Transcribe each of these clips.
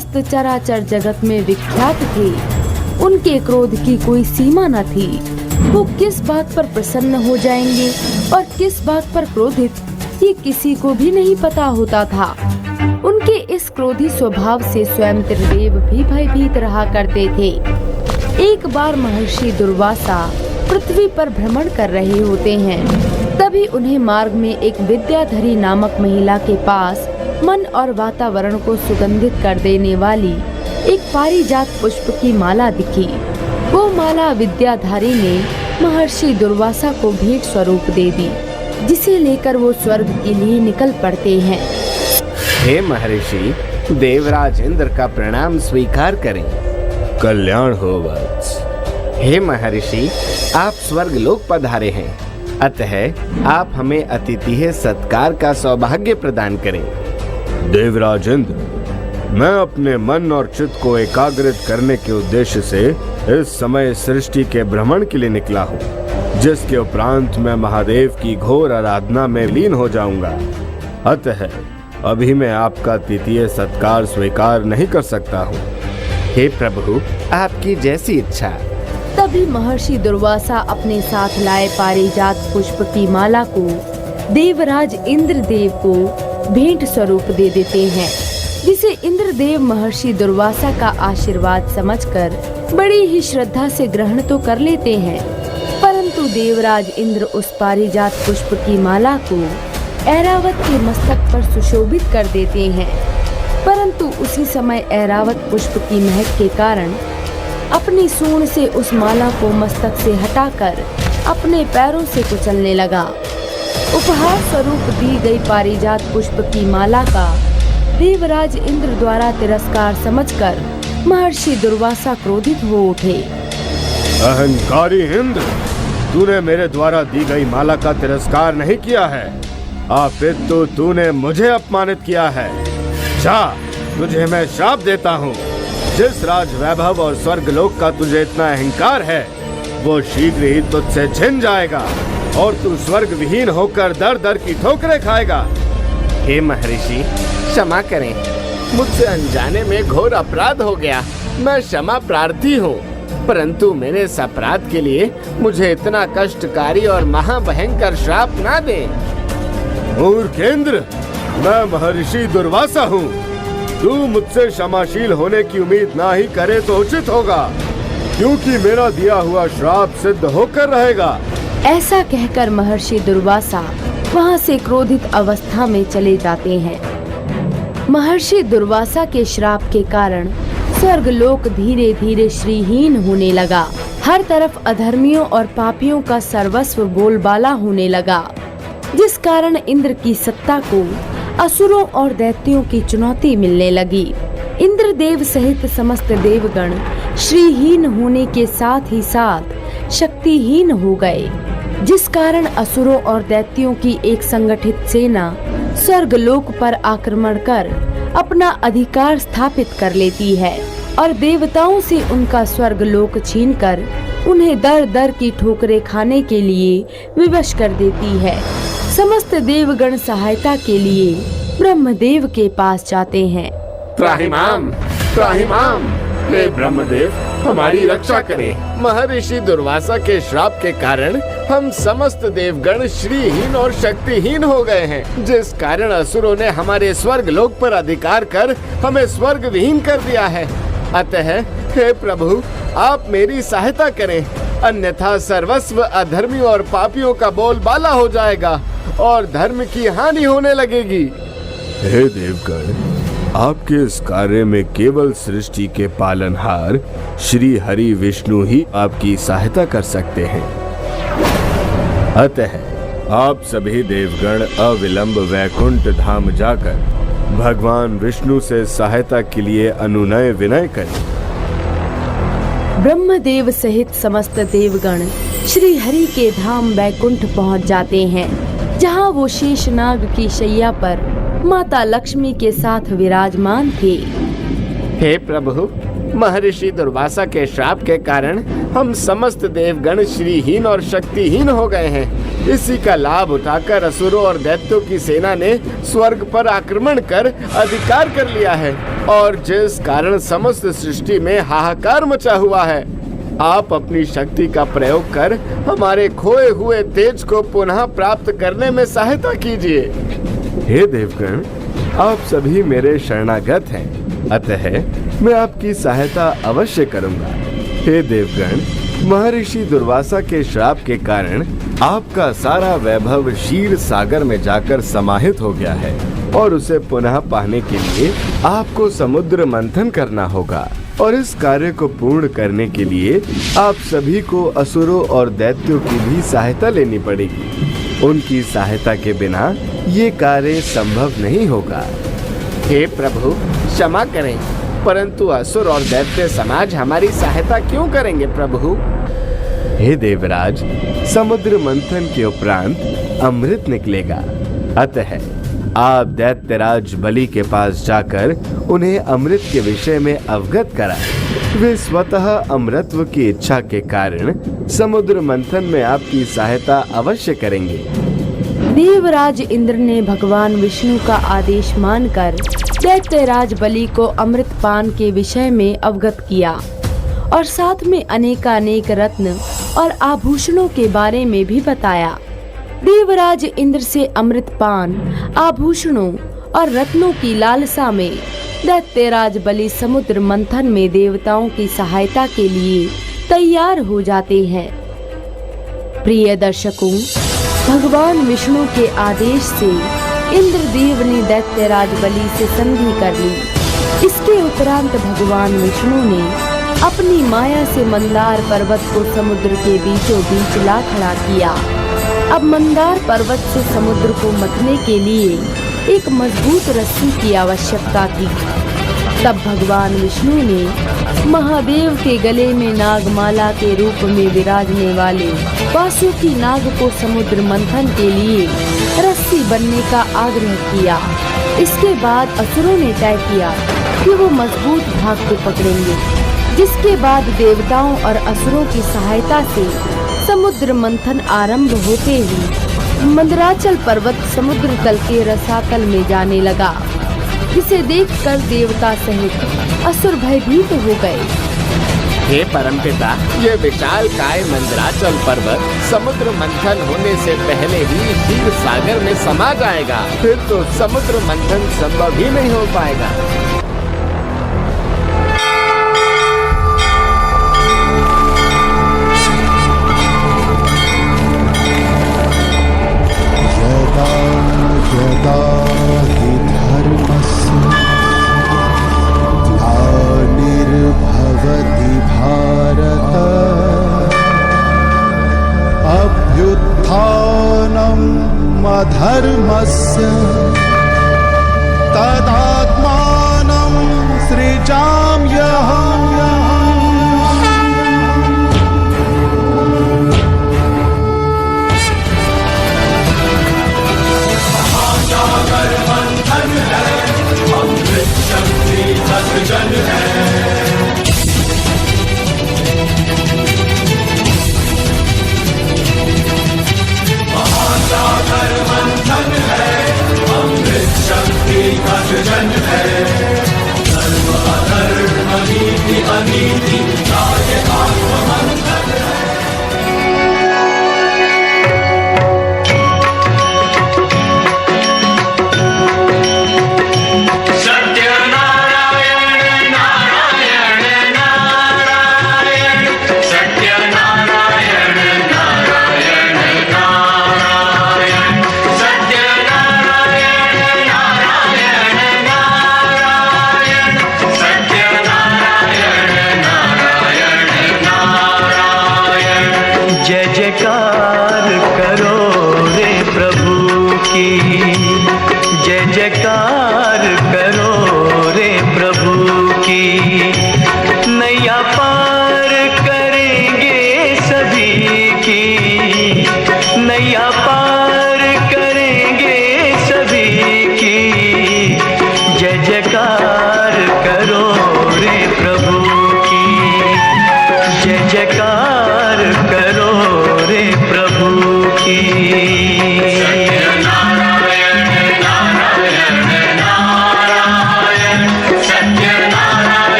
समस्त चराचर जगत में विख्यात थे। उनके क्रोध की कोई सीमा न थी। वो किस बात पर प्रसन्न हो जाएंगे और किस बात पर क्रोधित, ये किसी को भी नहीं पता होता था। उनके इस क्रोधी स्वभाव से स्वयं त्रिदेव भी भयभीत रहा करते थे। एक बार महर्षि दुर्वासा पृथ्वी पर भ्रमण कर रहे होते हैं। तभी उन्हें मार्ग में एक विद्याधरी नामक महिला के पास मन और वातावरण को सुगंधित कर देने वाली एक पारिजात पुष्प की माला दिखी। वो माला विद्याधरी ने महर्षि दुर्वासा को भेंट स्वरूप दे दी, जिसे लेकर वो स्वर्ग के लिए निकल पड़ते हैं। हे महर्षि, देवराज इंद्र का प्रणाम स्वीकार करें। कल्याण हो वत्स। हे महर्षि, आप स्वर्ग लोक पधारे हैं, अतः आप हमें अतिथि सत्कार का सौभाग्य प्रदान करें। देवराज इंद्र, मैं अपने मन और चित्त को एकाग्रित करने के उद्देश्य से इस समय सृष्टि के भ्रमण के लिए निकला हूँ, जिसके उपरांत मैं महादेव की घोर आराधना में लीन हो जाऊंगा। अतः अभी मैं आपका तृतीय सत्कार स्वीकार नहीं कर सकता हूँ। हे प्रभु, आपकी जैसी इच्छा। तभी महर्षि दुर्वासा अपने साथ लाए पारिजात पुष्प की माला को देवराज इंद्रदेव को भेंट स्वरूप दे देते हैं, जिसे इंद्रदेव महर्षि दुर्वासा का आशीर्वाद समझकर बड़ी ही श्रद्धा से ग्रहण तो कर लेते हैं। परंतु देवराज इंद्र उस पारिजात पुष्प की माला को ऐरावत के मस्तक पर सुशोभित कर देते हैं। परंतु उसी समय ऐरावत पुष्प की महक के कारण अपनी सूंड से उस माला को मस्तक से हटाकर अपने पैरों से कुचलने लगा। उपहार स्वरूप दी गई पारिजात पुष्प की माला का देवराज इंद्र द्वारा तिरस्कार समझकर महर्षि दुर्वासा क्रोधित हो उठे। अहंकारी इंद्र, तूने मेरे द्वारा दी गई माला का तिरस्कार नहीं किया है, अपितु तूने मुझे अपमानित किया है। जा, तुझे मैं श्राप देता हूँ। जिस राज वैभव और स्वर्ग लोक का तुझे इतना अहंकार है, वो शीघ्र ही तुझसे छिन जाएगा और तू स्वर्ग विहीन होकर दर दर की ठोकरें खाएगा। हे महर्षि, क्षमा करें, मुझसे अनजाने में घोर अपराध हो गया। मैं क्षमा प्रार्थी हूँ, परंतु मेरे इस अपराध के लिए मुझे इतना कष्टकारी और महाभयंकर श्राप ना दें। मूर्ख इंद्र, मैं महर्षि दुर्वासा हूँ। तू मुझसे क्षमाशील होने की उम्मीद ना ही करे तो उचित होगा, क्योंकि मेरा दिया हुआ श्राप सिद्ध होकर रहेगा। ऐसा कहकर महर्षि दुर्वासा वहाँ से क्रोधित अवस्था में चले जाते हैं। महर्षि दुर्वासा के श्राप के कारण स्वर्ग लोक धीरे धीरे श्रीहीन होने लगा। हर तरफ अधर्मियों और पापियों का सर्वस्व बोलबाला होने लगा, जिस कारण इंद्र की सत्ता को असुरों और दैत्यों की चुनौती मिलने लगी। इंद्रदेव सहित समस्त देवगण श्रीहीन होने के साथ ही साथ शक्तिहीन हो गए, जिस कारण असुरों और दैत्यों की एक संगठित सेना स्वर्गलोक पर आक्रमण कर अपना अधिकार स्थापित कर लेती है और देवताओं से उनका स्वर्गलोक छीनकर उन्हें दर दर की ठोकरें खाने के लिए विवश कर देती है। समस्त देवगण सहायता के लिए ब्रह्मदेव के पास जाते हैं। त्राहिमाम, त्राहिमाम, हे ब्रह्मदेव, हमारी रक्षा करें। महर्षि दुर्वासा के श्राप के कारण हम समस्त देवगण श्रीहीन और शक्तिहीन हो गए हैं, जिस कारण असुरों ने हमारे स्वर्ग लोक पर अधिकार कर हमें स्वर्ग विहीन कर दिया है। अतः हे प्रभु, आप मेरी सहायता करें, अन्यथा सर्वस्व अधर्मी और पापियों का बोलबाला हो जाएगा और धर्म की हानि होने लगेगी। हे देवगण, आपके इस कार्य में केवल सृष्टि के पालनहार श्री हरि विष्णु ही आपकी सहायता कर सकते हैं। अतः आप सभी देवगण अविलंब वैकुंठ धाम जाकर भगवान विष्णु से सहायता के लिए अनुनय विनय करें। ब्रह्मदेव सहित समस्त देवगण श्री हरि के धाम वैकुंठ पहुंच जाते हैं, जहां वो शेषनाग की शैया पर माता लक्ष्मी के साथ विराजमान थे। हे प्रभु, महर्षि दुर्वासा के श्राप के कारण हम समस्त देवगण श्रीहीन और शक्तिहीन हो गए हैं। इसी का लाभ उठाकर असुरों और दैत्यों की सेना ने स्वर्ग पर आक्रमण कर अधिकार कर लिया है और जिस कारण समस्त सृष्टि में हाहाकार मचा हुआ है। आप अपनी शक्ति का प्रयोग कर हमारे खोए हुए तेज को पुनः प्राप्त करने में सहायता कीजिए। हे देवगण, आप सभी मेरे शरणागत हैं, अतः मैं आपकी सहायता अवश्य करूंगा। हे देवगण, महर्षि दुर्वासा के श्राप के कारण आपका सारा वैभव क्षीर सागर में जाकर समाहित हो गया है और उसे पुनः पाने के लिए आपको समुद्र मंथन करना होगा और इस कार्य को पूर्ण करने के लिए आप सभी को असुरों और दैत्यों की भी सहायता लेनी पड़ेगी। उनकी सहायता के बिना ये कार्य संभव नहीं होगा। हे प्रभु, क्षमा करें, परंतु असुर और दैत्य समाज हमारी सहायता क्यों करेंगे प्रभु? हे देवराज, समुद्र मंथन के उपरांत अमृत निकलेगा, अतः आप दैत्यराज बलि के पास जाकर उन्हें अमृत के विषय में अवगत कराएं। वे स्वतः अमृतत्व की इच्छा के कारण समुद्र मंथन में आपकी सहायता अवश्य करेंगे। देवराज इंद्र ने भगवान विष्णु का आदेश मानकर दैत्यराज बलि को अमृत पान के विषय में अवगत किया और साथ में अनेकानेक रत्न और आभूषणों के बारे में भी बताया। देवराज इंद्र से अमृत पान, आभूषणों और रत्नों की लालसा में दैत्यराज बलि समुद्र मंथन में देवताओं की सहायता के लिए तैयार हो जाते हैं। प्रिय दर्शकों, भगवान विष्णु के आदेश से इंद्रदेव ने दैत्यराज बलि से संधि कर ली। इसके उपरांत भगवान विष्णु ने अपनी माया से मंदार पर्वत को समुद्र के बीचों बीच ला खड़ा किया। अब मंदार पर्वत से समुद्र को मथने के लिए एक मजबूत रस्सी की आवश्यकता थी। तब भगवान विष्णु ने महादेव के गले में नागमाला के रूप में विराजने वाले वासुकी नाग को समुद्र मंथन के लिए रस्सी बनने का आग्रह किया। इसके बाद असुरों ने तय किया कि वो मजबूत धागे को पकड़ेंगे, जिसके बाद देवताओं और असुरों की सहायता से समुद्र मंथन आरंभ होते ही मंदराचल पर्वत समुद्र तल के रसातल में जाने लगा, जिसे देखकर देवता सहित असुर भयभीत हो गए। हे परमपिता, ये विशाल काय मंदराचल पर्वत समुद्र मंथन होने से पहले ही क्षीर सागर में समा जाएगा, फिर तो समुद्र मंथन संभव ही नहीं हो पाएगा। भवति भारत अभ्युत्थानम् अधर्मस्य तदात्मानं सृजाम्यहम्। अमृत शक्ति का सृजन है, धर्म अधर्म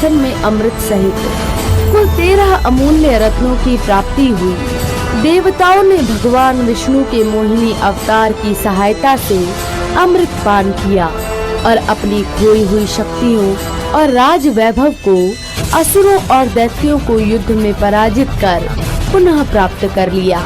सिंहासन में अमृत सहित कुल 13 अमूल्य रत्नों की प्राप्ति हुई। देवताओं ने भगवान विष्णु के मोहिनी अवतार की सहायता से अमृत पान किया और अपनी खोई हुई शक्तियों और राज वैभव को असुरों और दैत्यों को युद्ध में पराजित कर पुनः प्राप्त कर लिया।